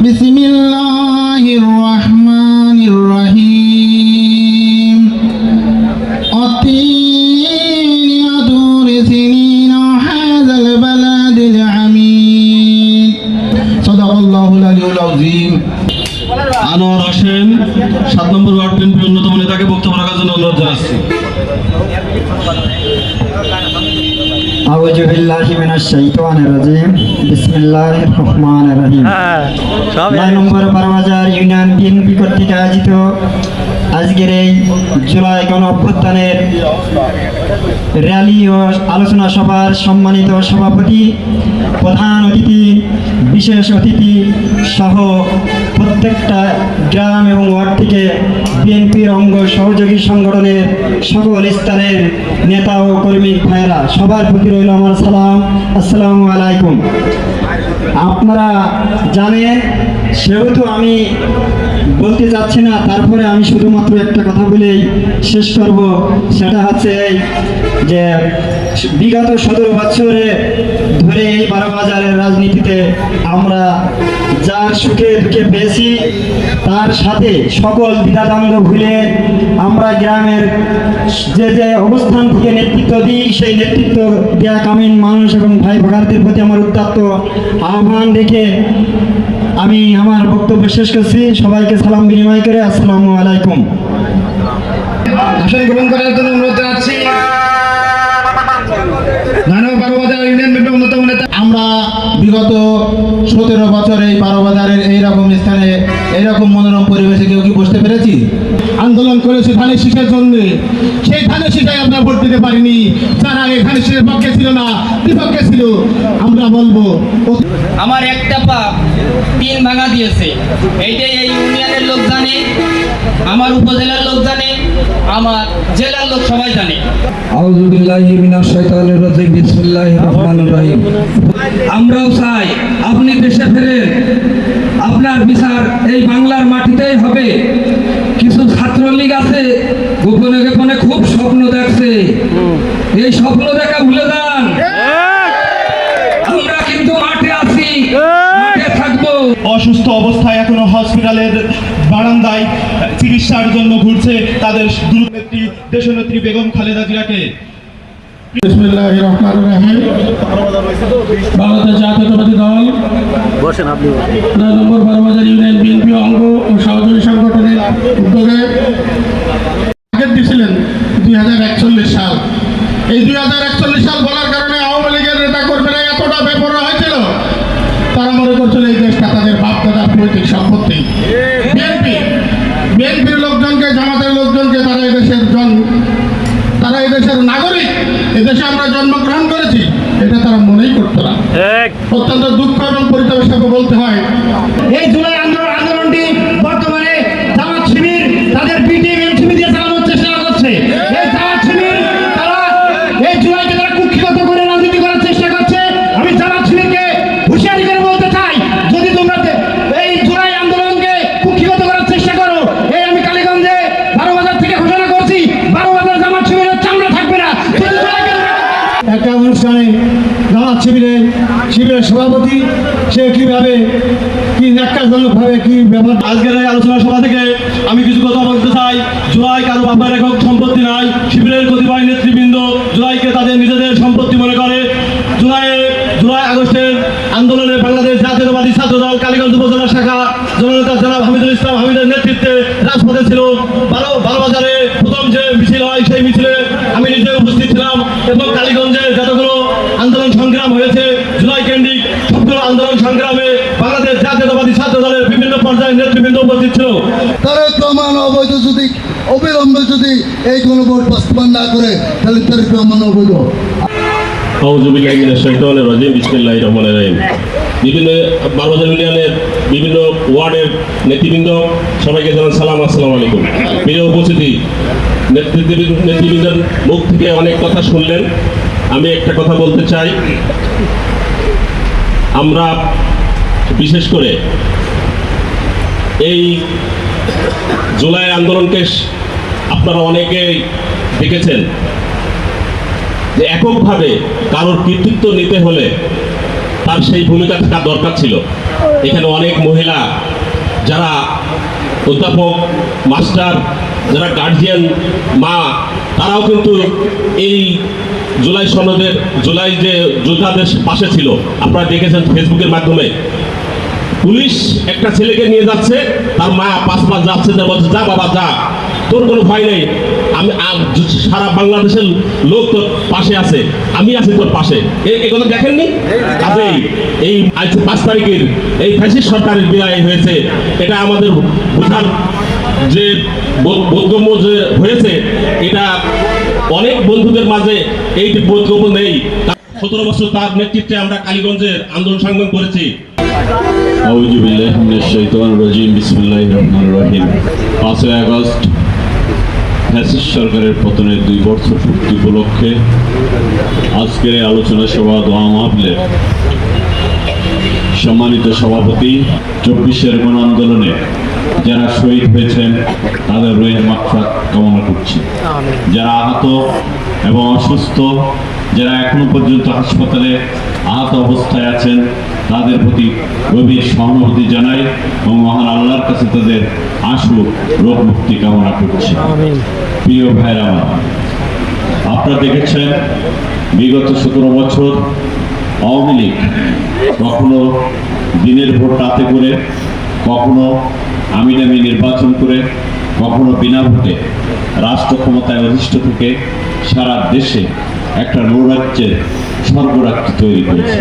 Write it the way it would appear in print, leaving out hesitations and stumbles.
বিসমিল্লাহির রহমানির রহিম আতিনি আদুরি সিনিনা হাযাল বালাদিল আমিন সাদাকাল্লাহুল আলিয়্যুল আযীম। আনোয়ার হোসেন 7 নম্বর ওয়ার্ড বিএনপির অন্যতম নেতাকে বক্তব্য রাখার জন্য অনুরোধ জানাচ্ছি। আউযু বিল্লাহি মিনাশ শাইতানির রাজিম। বিসমিল্লাহির রহমানির রহিম। 9 নম্বর বারবাজার ইউনিয়ন বিএনপি কর্তৃক আয়োজিত আজকের এই জুলাই গণ অভ্যুত্থানের র্যালি ও আলোচনা সভার সম্মানিত সভাপতি, প্রধান অতিথি, বিশেষ অতিথি সহ প্রত্যেকটা গ্রাম এবং ওয়ার্ড থেকে বিএনপির অঙ্গ সহযোগী সংগঠনের সকল স্তরের নেতা ও কর্মী ভাইয়েরা, সবার প্রতি রইল আমার সালাম, আসসালামু আলাইকুম। আপনারা জানেন, সেহেতু আমি বলতে যাচ্ছি না, তারপরে আমি শুধুমাত্র একটা কথা বলেই শেষ করব। সেটা হচ্ছে এই যে বিগত 17 বছরে ধরে এই বারোবাজারের রাজনীতিতে আমরা যার সুখে দুঃখে পেয়েছি, তার সাথে সকল দ্বিধাদ্বন্দ্ব ভুলে আমরা গ্রামের যে যে অবস্থান থেকে নেতৃত্ব দিই, সেই নেতৃত্ব দেয়া কামিন মানুষ এবং ভাই ভাগারদের প্রতি আমার উদাত্ত আহ্বান রেখে আমি আমার বক্তব্য শেষ করছি। সবাইকে সালাম বিনিময় করে আসসালামু আলাইকুম। আসন গ্রহণ করার জন্য অনুরোধ জানাচ্ছি। আমরা বিগত 17 বছর এই বারোবাজারের এইরকম স্থানে এইরকম মনোরম পরিবেশে কেউ কি বসতে পেরেছি? আন্দোলন করেছে ধানের শীষের জন্য, সেই ধানের শীষে আমরা ভোট দিতে পারিনি। যারা এই ধানের শীষের পক্ষে ছিল না, বিপক্ষে ছিল, আমরা বলবো আমার একটা পা 3 ভাঙা দিয়েছে। এইটাই এই ইউনিয়নের লোক জানে, আমার উপজেলার লোক জানে, আমার জেলার লোক সবাই জানে। আউযু বিল্লাহি মিনাশ শাইতানির রাজিম। বিসমিল্লাহির রহমানির রহিম। আমরাও চাই আপনি দেশে ফেরেন, আপনার বিচার এই বাংলার মাটিতেই হবে। কিছু ছাত্রলীগ আছে গোপনে গোপনে খুব স্বপ্ন দেখছে, এই স্বপ্ন দেখা ভুলে যান। আমরা কিন্তু মাঠে আছি, মাঠে থাকবো। অসুস্থ অবস্থায় এখনো হসপিটালের বারান্দায় চিকিৎসার জন্য ঘুরছে তাদের নেত্রী দেশনেত্রী বেগম খালেদা জিয়াকে। বিসমিল্লাহির রহমানির রহিম। বাংলাদেশ জাতীয়তাবাদী দল 9 নম্বর বারোবাজার ইউনিয়ন বিএনপি অঙ্গ ও সহযোগী সংগঠনের উদ্যোগে টার্গেট দিয়েছিলেন 2041 সাল। এই 2041 সাল বলার কারণে আওয়ামী লীগের নেতা কর্মীরা এতটা বেপরোয়া হয়েছিল, তারা মনে করছিল এই দেশটা তাদের বাপ দাদার পৈতৃক সম্পত্তি। বিএনপির লোকজনকে, জামাতের লোকজনকে তারা এদেশের নাগরিক, এদেশে আমরা জন্মগ্রহণ করেছি, এটা তারা মনেই করতো না। অত্যন্ত দুঃখ এবং পরিতাপের সাথে বলতে হয়, এই জুলাই আন্দোলনটি বর্তমানে জামাত শিবির তাদের বিটিএম এনসিপি দিয়ে চালানোর চেষ্টা করছে। এই জামাত শিবির তারা এই জুলাইকে তারা কুক্ষিগত করে রাজনীতি করার চেষ্টা করছে। আমি জামাত শিবিরকে হুঁশিয়ারি করে বলতে চাই, যদি তোমরা এই জুলাই আন্দোলনকে কুক্ষিগত করার চেষ্টা করো, এই আমি কালীগঞ্জে বারোবাজার থেকে ঘোষণা করছি, বারোবাজার জামাত শিবিরের চামড়া থাকবে না। একটা অনুষ্ঠানে জামাত শিবিরের সভাপতি সে কিভাবে কি ন্যাক্কারজনকভাবে কি ব্যাপার। আজকের এই আলোচনা সভা থেকে আমি কিছু কথা বলতে চাই। জুলাই কারো বাবার একক সম্পত্তি নাই। শিবিরের কতিপয় নেতৃবৃন্দ জুলাইকে তাদের নিজেদের সম্পত্তি মনে করে। জুলাই আগস্টের আন্দোলনে বাংলাদেশ জাতীয়তাবাদী ছাত্র দল কালীগঞ্জ উপজেলা শাখা জননেতা জনাব হামিদুল ইসলাম হামিদের নেতৃত্বে রাজপথে ছিল। বারোবাজারে প্রথম যে মিছিল হয়, সেই মিছিলে আমি নিজে উপস্থিত ছিলাম এবং কালীগঞ্জে যতগুলো আন্দোলন সংগ্রাম হয়েছে জুলাই কেন্দ্রিক সবগুলো আন্দোলন সংগ্রামে বাংলাদেশ জাতীয়তাবাদী ছাত্র দলের বিভিন্ন পর্যায়ের নেতৃবৃন্দ উপস্থিত ছিল। তারেক রহমান অবিলম্বে যদি এই গণভোট বাস্তবায়ন না করে, তাহলে তারেক রহমান অবৈধ। আউযু বিল্লাহি মিনাশ শাইতানির রাজিম। বিসমিল্লাহির রহমানির রহিম। বিভিন্ন বারোবাজার ইউনিয়নের বিভিন্ন ওয়ার্ডের নেতৃবৃন্দ সবাইকে জানান সালাম, আসসালামু আলাইকুম। প্রিয় উপস্থিতি, নেতৃবৃন্দের মুখ থেকে অনেক কথা শুনলেন। আমি একটা কথা বলতে চাই, আমরা বিশেষ করে এই জুলাই আন্দোলনকে আপনারা অনেকেই দেখেছেন যে এককভাবে কারোর কৃতিত্ব নিতে হলে তার সেই ভূমিকা থাকা দরকার ছিল। এখানে অনেক মহিলা যারা অধ্যাপক মাস্টার, যারা গার্জিয়ান মা, তারাও কিন্তু এই জুলাই সনদের, জুলাই যে যোদ্ধাদের পাশে ছিল। আপনারা দেখেছেন ফেসবুকের মাধ্যমে, পুলিশ একটা ছেলেকে নিয়ে যাচ্ছে, তার মা 5 মাস যাচ্ছে, তার বলছে যা বাবা যা, তোর কোনো ভয় নেই, আমি সারা বাংলাদেশের লোক তোর পাশে আছে, আমি আছি তোর পাশে। এই কথা দেখেননি? কাজেই এই আজ 5 তারিখের এই ফ্যাসিস্ট সরকারের বিদায় হয়েছে, এটা আমাদের বোঝার যে বোধগম্য যে হয়েছে, এটা অনেক বন্ধুদের মাঝে এই বোধগম্য নেই। 17 বছর তার নেতৃত্বে আমরা কালীগঞ্জের আন্দোলন সংগ্রাম করেছি। আউযু বিল্লাহি মিনাশ শাইতানির রাজিম, বিসমিল্লাহির রহমানির রহিম। 5 আগস্ট ফ্যাসিস্ট সরকারের পতনের 2 বছর পূর্তি উপলক্ষে আজকের এই আলোচনা সভা দোয়া মাহফিলের সম্মানিত সভাপতি, 24-এর গণ আন্দোলনে যারা শহীদ হয়েছেন তাদের রুহের মাগফিরাত কামনা করছি। যারা আহত এবং অসুস্থ, যারা এখনো পর্যন্ত হাসপাতালে আহত অবস্থায় আছেন, তাদের প্রতি গভীর সহানুভূতি জানাই এবং মহান আল্লাহর কাছে তাদের আশু রোগ মুক্তি কামনা করছি। প্রিয় ভাইরা, আপনারা দেখেছেন বিগত 17 বছর আওয়ামী লীগ কখনো দিনের ভোট রাতে করে, কখনো আমিনামি নির্বাচন করে, কখনো বিনা ভোটে রাষ্ট্র ক্ষমতায় অধিষ্ঠিত থেকে সারা দেশে একটা নৈরাজ্যের স্বর্গরাজ্য তৈরি করেছে।